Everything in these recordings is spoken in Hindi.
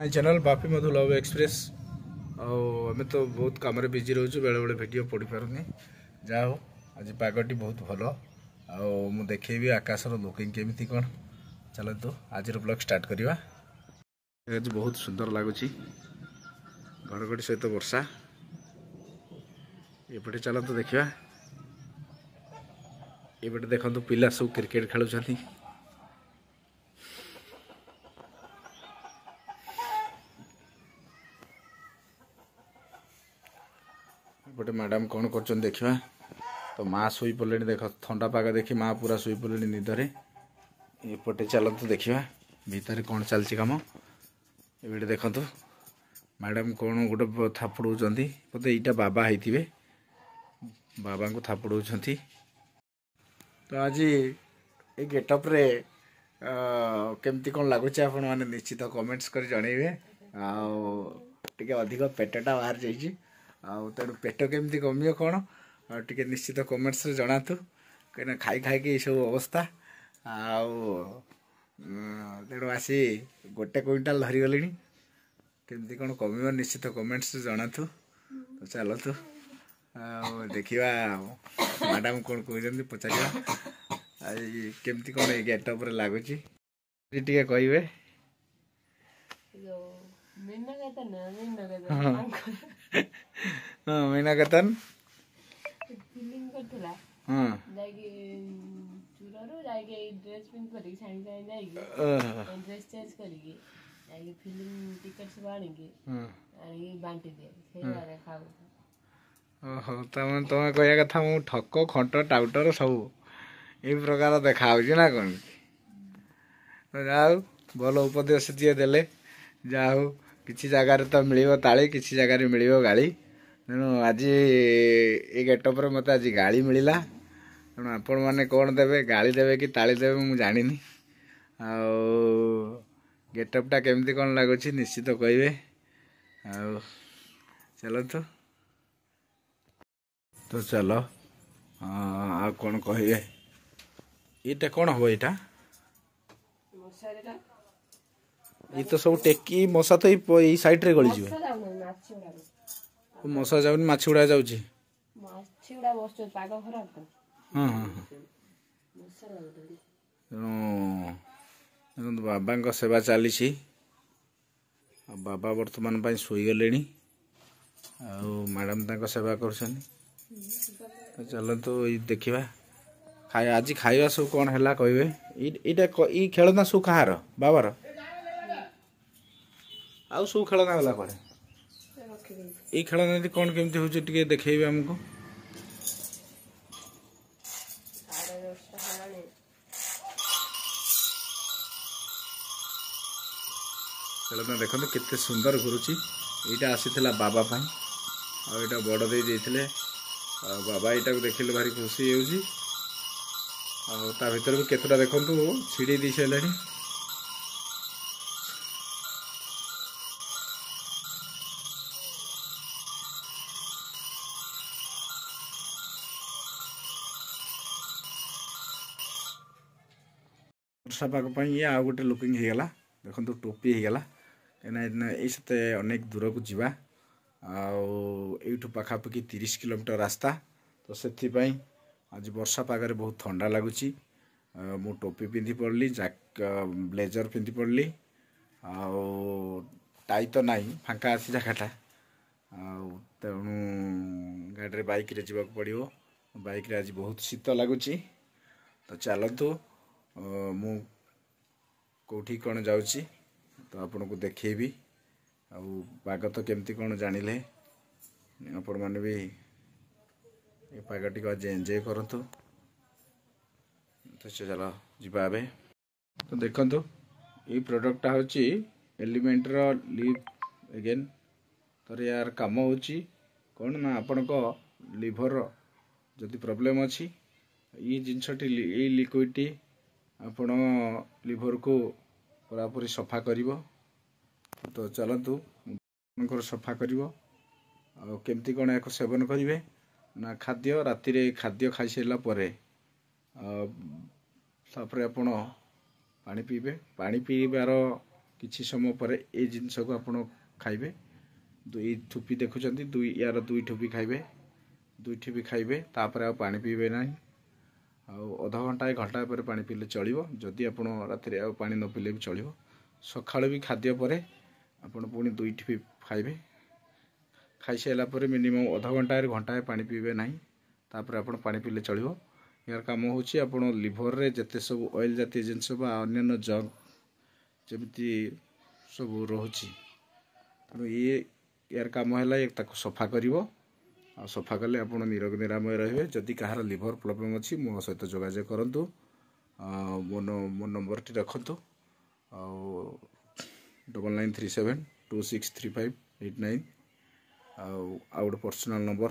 चैनल बापी मधु लव एक्सप्रेस आम तो बहुत कम बिजी रोचु बेले बेले वीडियो पड़ पारे जा हो आज पागटी बहुत भल आउ देखेबी आकाशर लुकिंग केमी कौन चलतु आज ब्लॉग स्टार्ट करवा। आज बहुत सुंदर लगुच घड़घड़ी सहित वर्षा एपटे चलतु देखा एपटे देखु पिला सब क्रिकेट खेलुं एपटे मैडम कौन कर देखा तो माँ शुई पड़े देख थंडा पाग देखी माँ पूरा शुई पड़े निदरे एपटे चलतु देखा भीतर कौन चलती कम ये देखु मैडम कौन गोटे थापुड़ बोलते यहाँ बाबा होते बाबा को थापुड़ तो आज ये गेटअप रे केमती कौन लगुच आप निश्चित कमेंट्स कर जनइबे आगे अधिक पेटटा बाहर जाइए तेणु पेट केमती कमियो कौन टे निश्चित कमेंट्स रे जनातु कहीं खाई खाई सब अवस्था तेणु आसी गोटे क्विंटाल धरीगले केमती कौन कमियो निश्चित कमेंट्स रे जनातु तो चलतु देखा मैडम कौन कहते पचार केमती कौन गेटअप लगुच टे कहे मीना केतन ड्रेस पिन करी साइन साइन ड्रेस चेंज करी फिल्म टिकट सब आनी बांटी दिए ओहो तुम कह कथा मु ठक खंट टाउटर सब ये प्रकार देखा ना कौन जाऊ भल उपदेश जी देले जाऊ किसी जगार तो मिल ताली किसी जगार मिल गाड़ी तेणु आज ये गेटअप मत आज गाड़ी मिलला तेणु आपण मैंने कौन देवे गाड़ी देवे कि ताली देवे मुझे जानी गेटअपटा केमती कौन लगुच निश्चित कहे चलो तो चलो आ कौन कहे ये कौन हम ये तो सब टेकी मशा तो ये साइड रे गली मशा जाऊनी माछ गुड़ा जाऊँ तेणु बाबा सेवा चली बाबा बर्तमान शोगले मैडम तक सेवा कर चलतु देखा खाई आज खाଇବା सब कौन है कहे खेलना सब कहार बाबार आउ सब खेलना गला कड़े ये खेलना कौन केमती हो देखेबे आमको खेलना देखते केते सुंदर घुरुची यहाँ आसी बाबा पाई आटा बड़ दे जाइए बाबा यहाँ को देखिले भारी खुशी होता भर भी केतटा देखु छिड़ी दी सारे वर्षा पाग ये आउ गोटे लुकिंग होगला देखो टोपी होगला कहीं सते अनेक दूर को जीवा आठू पाखापाखि 30 किलोमीटर रास्ता तो से आज वर्षा पागरे बहुत ठंडा लगुच मु टोपी पिंधि पड़ली ब्लेजर पिंधि पड़ली टाई तो नहीं फांका आसी जगटा तेणु गाड़ी बाइक रे जीवा पड़ो बाइक रे आज बहुत शीत लगुच तो चलतु मु कौटी कौन जाऊँगी तो आपन को देखेबी पाग तो केमती कौन जानिले आपण मैंने भी ये पागटी को आज एंजॉय करतु तो चलो जीवा बे तो देखो ये प्रोडक्टा हूँ एलिमेंट लिव अगेन तो यार काम हो कौन ना आपण को लिभर जदि प्रॉब्लम अच्छी ये जिनसटी ये लिक्विडटी आपण लिभर को पूरापूरी सफा करिवो तो चलतु सफा करिवो केमती कौन एक सेवन करेंगे ना खाद्य राति रे खाद्य खाई सारा तापर आपण पानी पीबे पानी पीबार किछि समय पर ए जिनस को आपण खाइबे दुई ठुपी देखुचंती दुई यार दुई ठुपी खाइबे दुई ठुपी खाइबे तापर आ पानी पीबे नाही अधा घंटा एक घंटा पर पानी पीले चलिबो जदि आपण राति आ पानी न पीले भी चलिबो सकाळ भी खाद्य पर आपण पुणी दुई ठुपी खाइबे खाई सारा पर मिनिमम अधा घंटा घंटा पानी पीबे नाही तापर आपण पानी पीले चलिबो यार काम होची आपण लिवर रे जते सब ऑयल जातीय जिनस बा अन्य जंक जेमिति सब रोची तेणु ये यार काम है ताको सफा करिवो आ सफा कले आपण निरोग निरामय रहिबे जदि कहार लिवर प्रॉब्लम अछि मो सहित जोगाजोग करंतु मो नंबर टी रखंतु 9937263589 आउट पर्सनल नंबर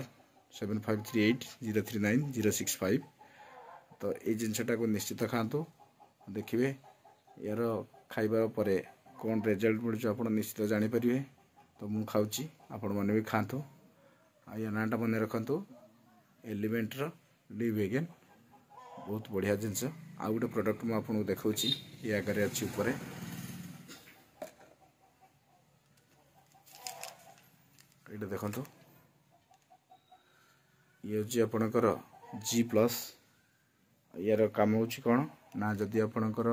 7538039065 तो ये जिनसटा को निश्चित खातु देखिए यार खाइबा परे कौन रिजल्ट मिलूँ आप निश्चित जानीपर तो मु खाऊँगी आपण मैंने भी खातु या नाटा मन रखु एलिमेंटर डी वेगन बहुत बढ़िया जिनस आ गोटे प्रोडक्ट मुझे देखा ये आगे अच्छी ऊपर ये देखु ये हूँ आपणकर G+ यार काम हो कौन ना जदि आपणकर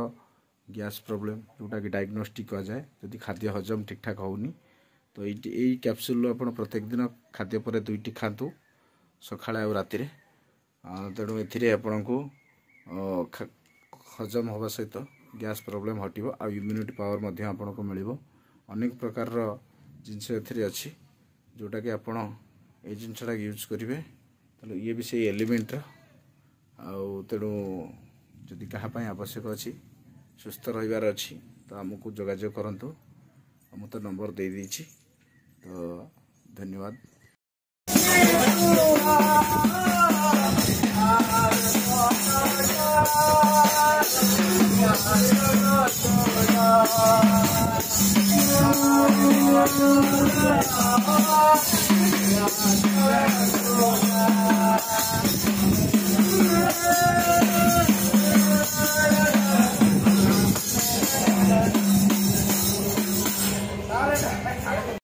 गैस प्रॉब्लम जोटा कि डायग्नोस्टिक कह जाए जदि खाद्य हजम ठीक ठाक होनी तो यही कैप्सूल आप प्रत्येक दिन खाद्य पर दुईटी खातु सकाळ आ राति तेणु एपण को हजम हवा सहित गैस प्रॉब्लम हटिबो आ इम्यूनिटी पावर मध्य आपन को मिलिबो अनेक प्रकार जिनस एथिरे अछि जोटा कि आपन ए जिनसटा यूज करिवे तो ये भी से एलिमेंट तेणु जदि कहापाई आवश्यक अच्छी सुस्थ रहिबार अच्छी तो आमको जोगाजोग करंतु मु तो नंबर दे दीची तो धन्यवाद।